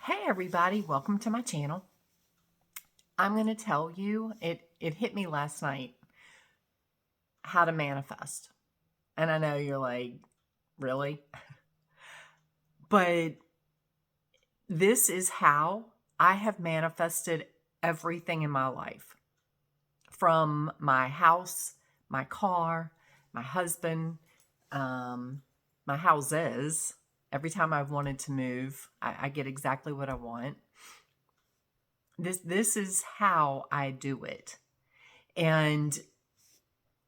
Hey everybody, welcome to my channel. I'm going to tell you, it hit me last night how to manifest. And I know you're like, really? But this is how I have manifested everything in my life. From my house, my car, my husband, my houses. Every time I've wanted to move, I get exactly what I want. This is how I do it. And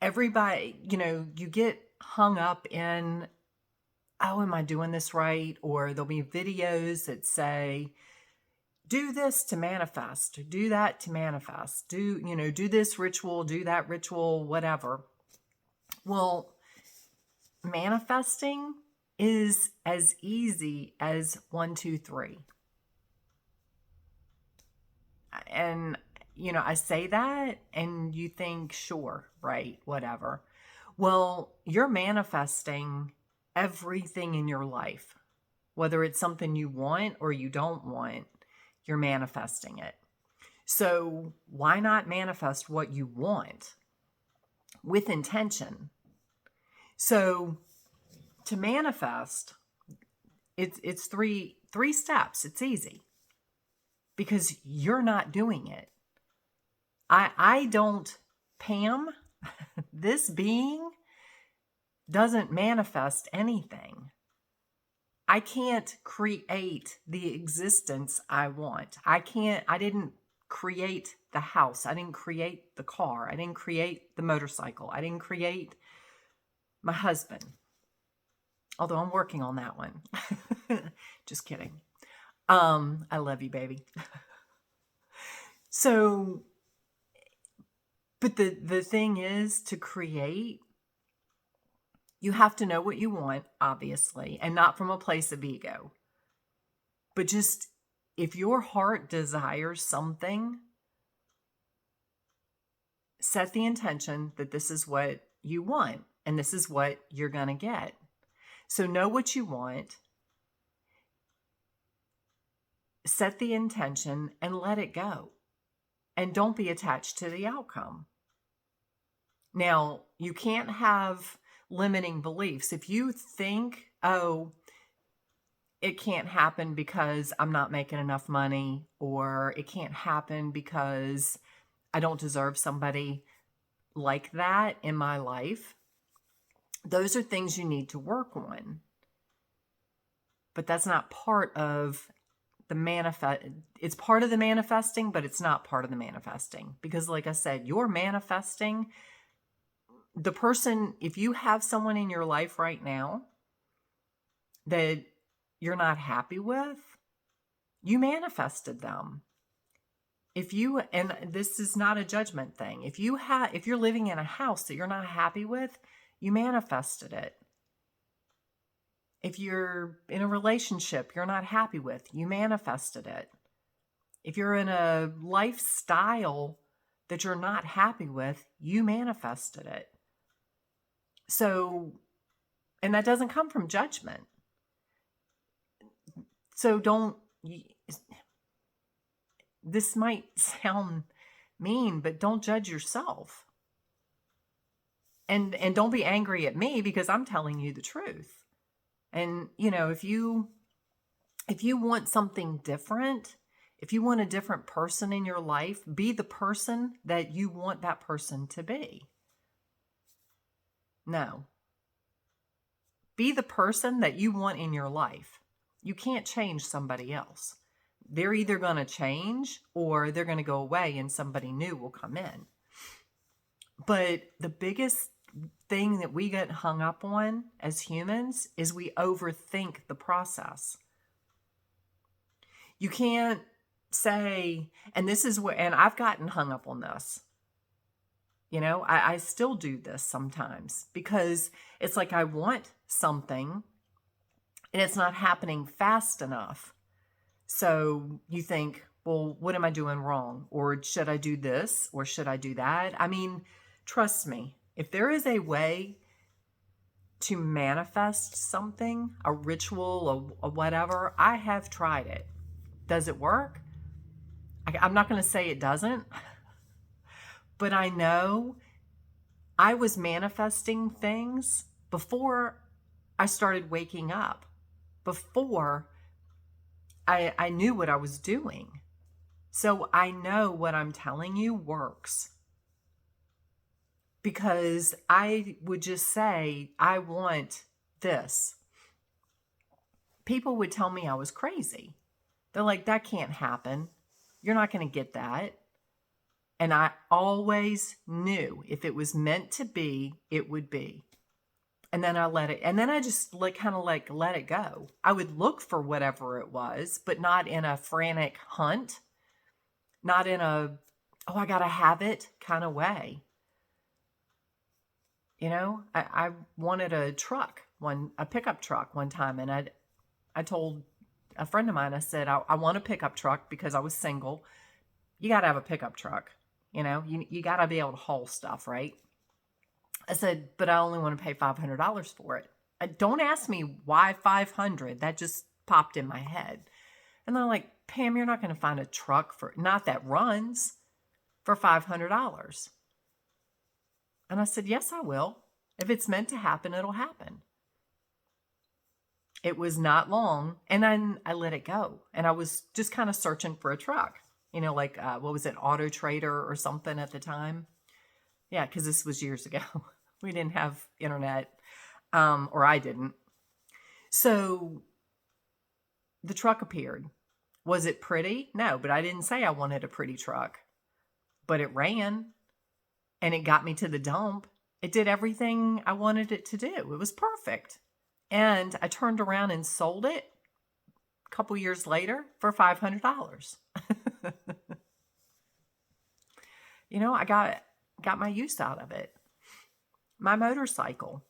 everybody, you get hung up in, oh, am I doing this right? Or there'll be videos that say, do this to manifest, do that to manifest, do this ritual, do that ritual, whatever. Well, manifesting is as easy as 1, 2, 3. And, I say that and you think, sure, right, whatever. Well, you're manifesting everything in your life, whether it's something you want or you don't want, you're manifesting it. So why not manifest what you want with intention? So to manifest, it's three steps. It's easy because you're not doing it. I don't, Pam, this being doesn't manifest anything. I can't create the existence I want. I didn't create the house. I didn't create the car. I didn't create the motorcycle. I didn't create my husband. Although I'm working on that one. Just kidding. I love you, baby. So, but the thing is, to create, you have to know what you want, obviously, and not from a place of ego. But just if your heart desires something, set the intention that this is what you want and this is what you're going to get. So know what you want, set the intention, and let it go. And don't be attached to the outcome. Now, you can't have limiting beliefs. If you think, oh, it can't happen because I'm not making enough money, or it can't happen because I don't deserve somebody like that in my life, those are things you need to work on. But that's not part of the manifest. It's part of the manifesting, but it's not part of the manifesting. Because like I said, you're manifesting the person. If you have someone in your life right now that you're not happy with, you manifested them. And this is not a judgment thing. If you're living in a house that you're not happy with, you manifested it. If you're in a relationship you're not happy with, you manifested it. If you're in a lifestyle that you're not happy with, you manifested it. So, and that doesn't come from judgment. So this might sound mean, but don't judge yourself. And don't be angry at me because I'm telling you the truth. And, if you want something different, if you want a different person in your life, be the person that you want that person to be. No. Be the person that you want in your life. You can't change somebody else. They're either going to change or they're going to go away and somebody new will come in. But the biggest thing that we get hung up on as humans is we overthink the process. You can't say, and I've gotten hung up on this. I still do this sometimes because it's like I want something and it's not happening fast enough. So you think, well, what am I doing wrong? Or should I do this? Or should I do that? I mean, trust me, if there is a way to manifest something, a ritual or whatever, I have tried it. Does it work? I'm not going to say it doesn't, but I know I was manifesting things before I started waking up, before I knew what I was doing. So I know what I'm telling you works, because I would just say, I want this. People would tell me I was crazy. They're like, that can't happen. You're not going to get that. And I always knew if it was meant to be, it would be. And then I let it, and then I just kind of let it go. I would look for whatever it was, but not in a frantic hunt, not in a, oh, I got to have it kind of way. You know, I wanted a pickup truck one time. And I told a friend of mine, I said, I want a pickup truck because I was single. You got to have a pickup truck. You know, you got to be able to haul stuff, right? I said, but I only want to pay $500 for it. Don't ask me why 500. That just popped in my head. And they're like, Pam, you're not going to find a truck not that runs, for $500. And I said, yes, I will. If it's meant to happen, it'll happen. It was not long, and I let it go. And I was just kind of searching for a truck, you know, like, what was it, Auto Trader or something at the time? Yeah, because this was years ago. We didn't have internet, or I didn't. So the truck appeared. Was it pretty? No, but I didn't say I wanted a pretty truck. But it ran, and it got me to the dump. It did everything I wanted it to do. It was perfect. And I turned around and sold it a couple years later for $500. You know, I got my use out of it. My motorcycle.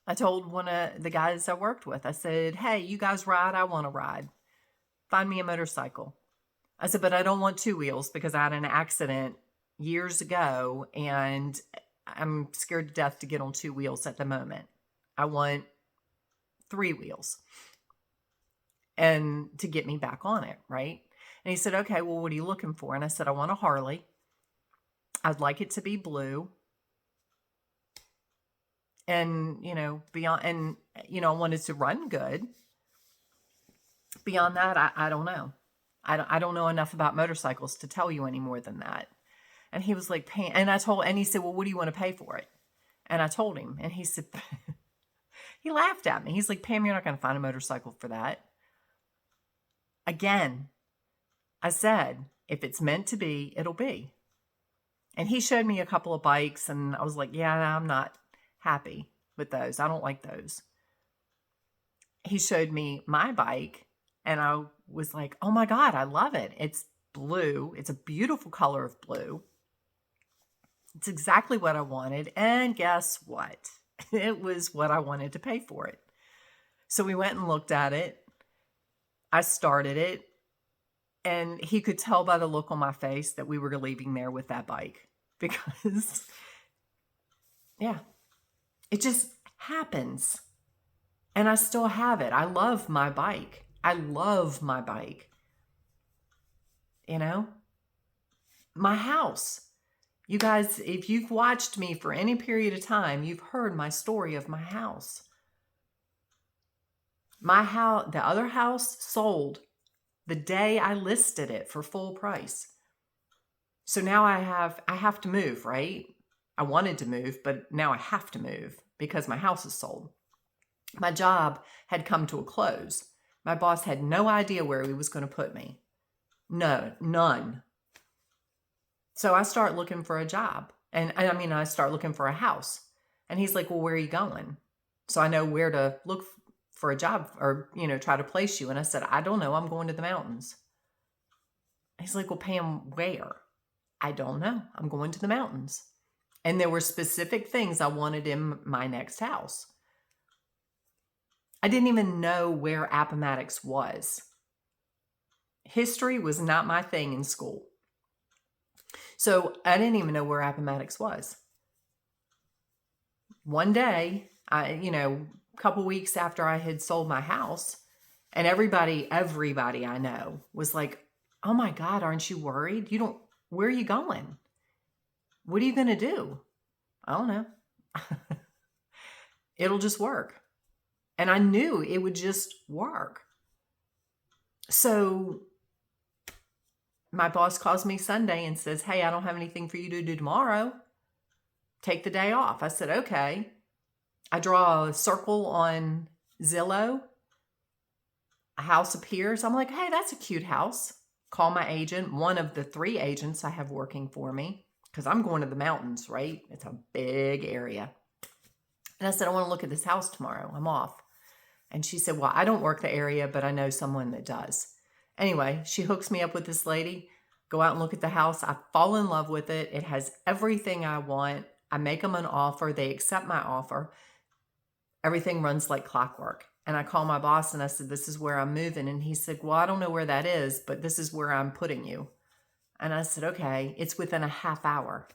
I told one of the guys I worked with, I said, hey, you guys ride? I want to ride. Find me a motorcycle. I said, but I don't want two wheels because I had an accident years ago and I'm scared to death to get on two wheels at the moment. I want three wheels and to get me back on it, right? And he said, okay, well, what are you looking for? And I said, I want a Harley. I'd like it to be blue. And, you know, I wanted to run good. Beyond that, I don't know. I don't know enough about motorcycles to tell you any more than that. And he was like, and he said, well, what do you want to pay for it? And I told him, and he said, he laughed at me. He's like, Pam, you're not going to find a motorcycle for that. Again, I said, if it's meant to be, it'll be. And he showed me a couple of bikes, and I was like, yeah, I'm not happy with those. I don't like those. He showed me my bike, and I was like, oh my God, I love it. It's blue. It's a beautiful color of blue. It's exactly what I wanted. And guess what? It was what I wanted to pay for it. So we went and looked at it. I started it. And he could tell by the look on my face that we were leaving there with that bike. Because, yeah, it just happens. And I still have it. I love my bike. I love my bike. You know? My house. You guys, if you've watched me for any period of time, you've heard my story of my house. My house, the other house sold the day I listed it for full price. So now I have to move, right? I wanted to move, but now I have to move because my house is sold. My job had come to a close. My boss had no idea where he was going to put me. No, none. So I start looking for a job. And I start looking for a house. And he's like, well, where are you going? So I know where to look for a job or, try to place you. And I said, I don't know. I'm going to the mountains. He's like, well, Pam, where? I don't know. I'm going to the mountains. And there were specific things I wanted in my next house. I didn't even know where Appomattox was. History was not my thing in school. So I didn't even know where Appomattox was. One day, a couple weeks after I had sold my house And everybody I know was like, oh my God, aren't you worried? Where are you going? What are you going to do? I don't know. It'll just work. And I knew it would just work. So my boss calls me Sunday and says, hey, I don't have anything for you to do tomorrow. Take the day off. I said, okay. I draw a circle on Zillow. A house appears. I'm like, hey, that's a cute house. Call my agent, one of the 3 agents I have working for me, because I'm going to the mountains, right? It's a big area. And I said, I want to look at this house tomorrow. I'm off. And she said, well, I don't work the area, but I know someone that does. Anyway, she hooks me up with this lady. Go out and look at the house. I fall in love with it. It has everything I want. I make them an offer. They accept my offer. Everything runs like clockwork. And I call my boss and I said, this is where I'm moving. And he said, well, I don't know where that is, but this is where I'm putting you. And I said, okay, it's within a half hour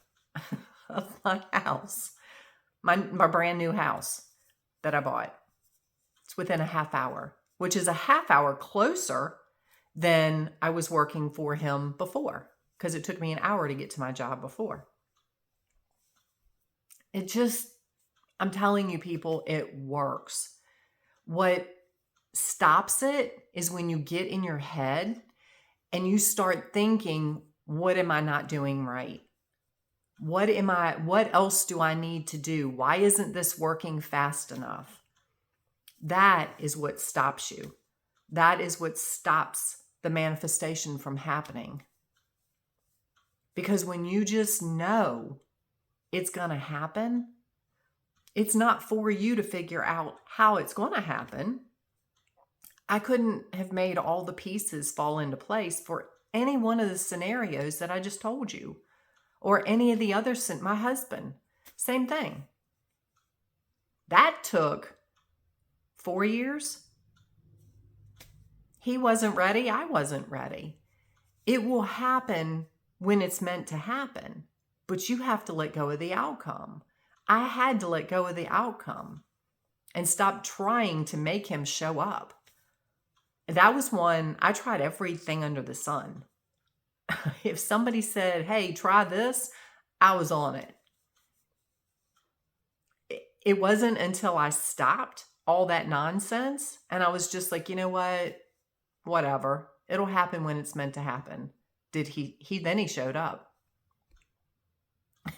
of my house, my brand new house that I bought. It's within a half hour, which is a half hour closer than I was working for him before, because it took me an hour to get to my job before. I'm telling you, people, it works. What stops it is when you get in your head and you start thinking, what am I not doing right? What else do I need to do? Why isn't this working fast enough? That is what stops you. That is what stops the manifestation from happening. Because when you just know it's going to happen, it's not for you to figure out how it's going to happen. I couldn't have made all the pieces fall into place for any one of the scenarios that I just told you, or any of the others. My husband, same thing. That took 4 years. He wasn't ready. I wasn't ready. It will happen when it's meant to happen, but you have to let go of the outcome. I had to let go of the outcome and stop trying to make him show up. That was one, I tried everything under the sun. If somebody said, hey, try this, I was on it. It wasn't until I stopped all that nonsense and I was just like, you know what? Whatever. It'll happen when it's meant to happen. Then he showed up.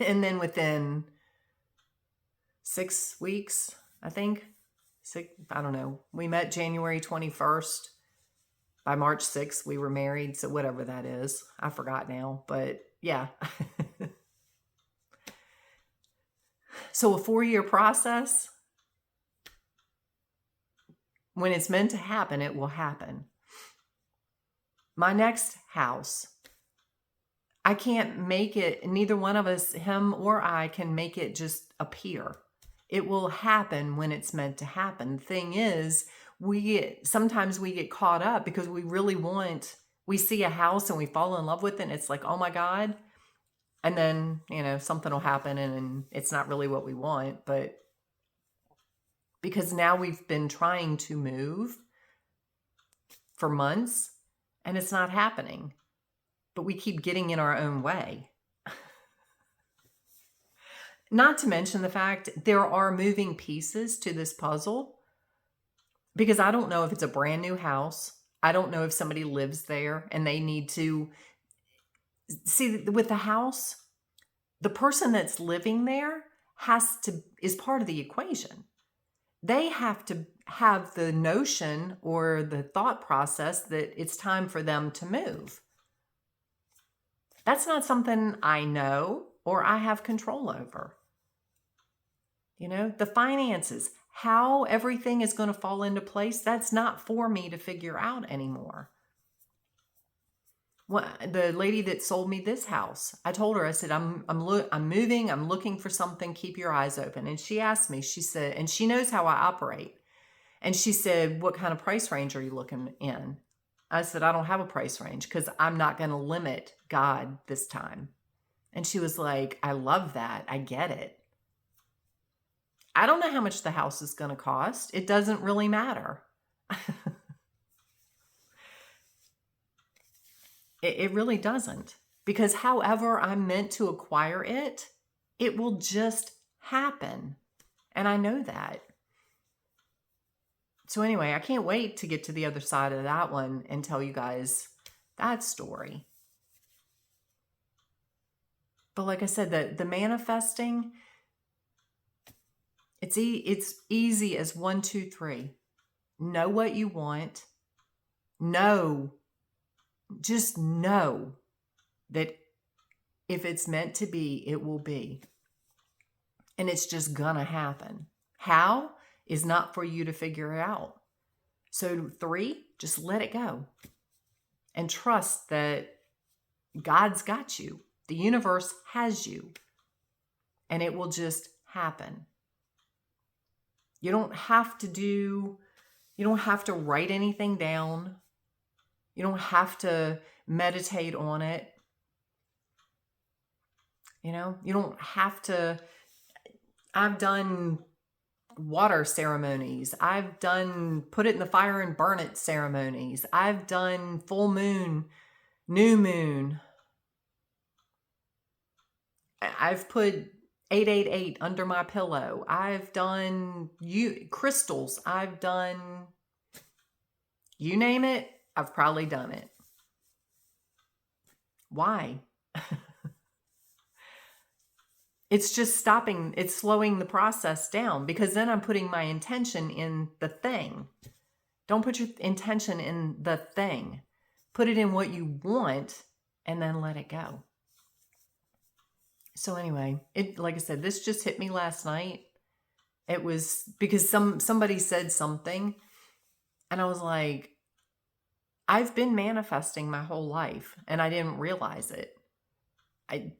And then within 6 weeks, I think, I don't know. We met January 21st. By March 6th, we were married. So whatever that is, I forgot now, but yeah. So a 4-year process, when it's meant to happen, it will happen. My next house, I can't make it, neither one of us, him or I, can make it just appear. It will happen when it's meant to happen. The thing is, sometimes we get caught up because we see a house and we fall in love with it and it's like, oh my God. And then, something will happen and it's not really what we want, but because now we've been trying to move for months and it's not happening, but we keep getting in our own way. Not to mention the fact there are moving pieces to this puzzle, because I don't know if it's a brand new house. I don't know if somebody lives there and they need to see with the house, the person that's living there is part of the equation. They have to have the notion or the thought process that it's time for them to move. That's not something I know or I have control over. The finances, how everything is going to fall into place, that's not for me to figure out anymore. Well, the lady that sold me this house, I told her, I said, I'm moving, I'm looking for something, keep your eyes open. And she asked me, she said, and she knows how I operate. And she said, what kind of price range are you looking in? I said, I don't have a price range because I'm not going to limit God this time. And she was like, I love that. I get it. I don't know how much the house is going to cost. It doesn't really matter. It really doesn't. Because however I'm meant to acquire it, it will just happen. And I know that. So anyway, I can't wait to get to the other side of that one and tell you guys that story. But like I said, the manifesting, it's easy as 1, 2, 3. Know what you want. Just know that if it's meant to be, it will be. And it's just gonna happen. How is not for you to figure out. So 3, just let it go. And trust that God's got you. The universe has you. And it will just happen. You don't have to write anything down. You don't have to meditate on it. You don't have to. I've done water ceremonies. I've done put it in the fire and burn it ceremonies. I've done full moon, new moon. I've put 888 under my pillow. I've done crystals. I've done, you name it, I've probably done it. Why? It's just it's slowing the process down, because then I'm putting my intention in the thing. Don't put your intention in the thing. Put it in what you want and then let it go. So anyway, like I said, this just hit me last night. It was because somebody said something and I was like, I've been manifesting my whole life and I didn't realize it.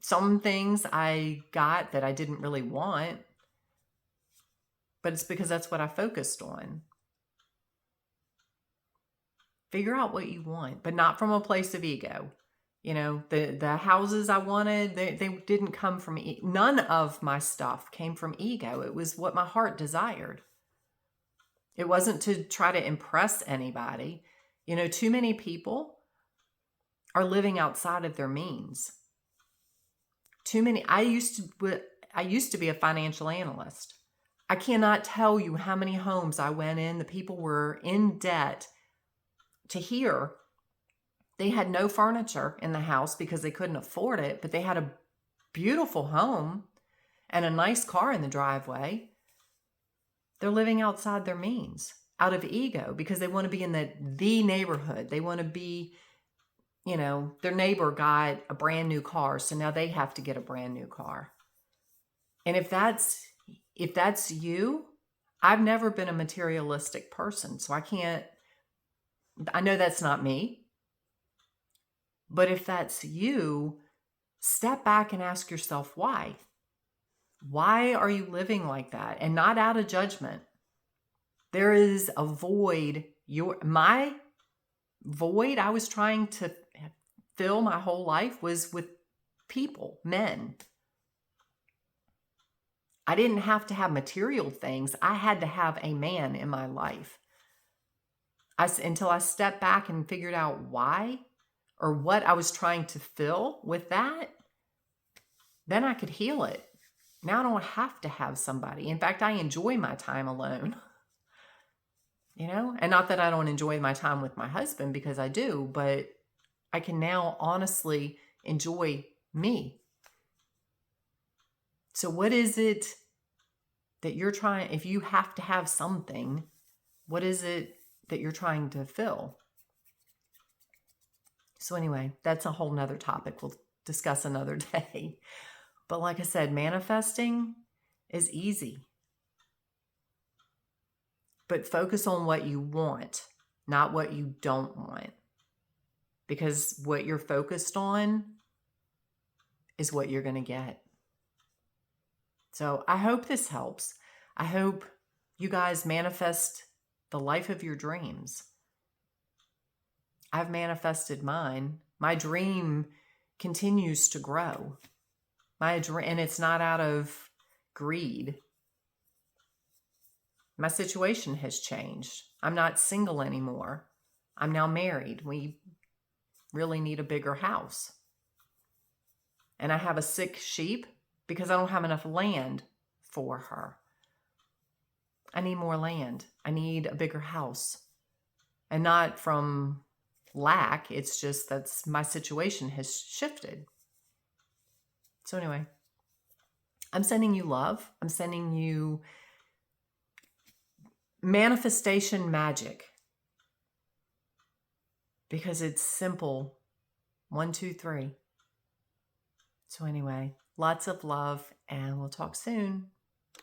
Some things I got that I didn't really want, but it's because that's what I focused on. Figure out what you want, but not from a place of ego. The houses I wanted, they didn't come from, none of my stuff came from ego. It was what my heart desired. It wasn't to try to impress anybody. Too many people are living outside of their means. I used to be a financial analyst. I cannot tell you how many homes I went in. The people were in debt to hear they had no furniture in the house because they couldn't afford it, but they had a beautiful home and a nice car in the driveway. They're living outside their means, out of ego, because they want to be in the neighborhood. They want to be, their neighbor got a brand new car, so now they have to get a brand new car. And if that's you, I've never been a materialistic person, so I know that's not me. But if that's you, step back and ask yourself why. Why are you living like that? And not out of judgment. There is a void. My void I was trying to fill my whole life was with people, men. I didn't have to have material things. I had to have a man in my life. Until I stepped back and figured out why or what I was trying to fill with that, then I could heal it. Now I don't have to have somebody. In fact, I enjoy my time alone. And not that I don't enjoy my time with my husband, because I do, but I can now honestly enjoy me. So what is it that you're trying, if you have to have something, what is it that you're trying to fill? So anyway, that's a whole nother topic we'll discuss another day. But like I said, manifesting is easy. But focus on what you want, not what you don't want. Because what you're focused on is what you're going to get. So I hope this helps. I hope you guys manifest the life of your dreams. I've manifested mine. My dream continues to grow. And it's not out of greed. My situation has changed. I'm not single anymore. I'm now married. really need a bigger house. And I have a sick sheep because I don't have enough land for her. I need more land. I need a bigger house. And not from lack, it's just that's my situation has shifted. So anyway, I'm sending you love. I'm sending you manifestation magic because it's simple. 1, 2, 3. So anyway, lots of love, and we'll talk soon.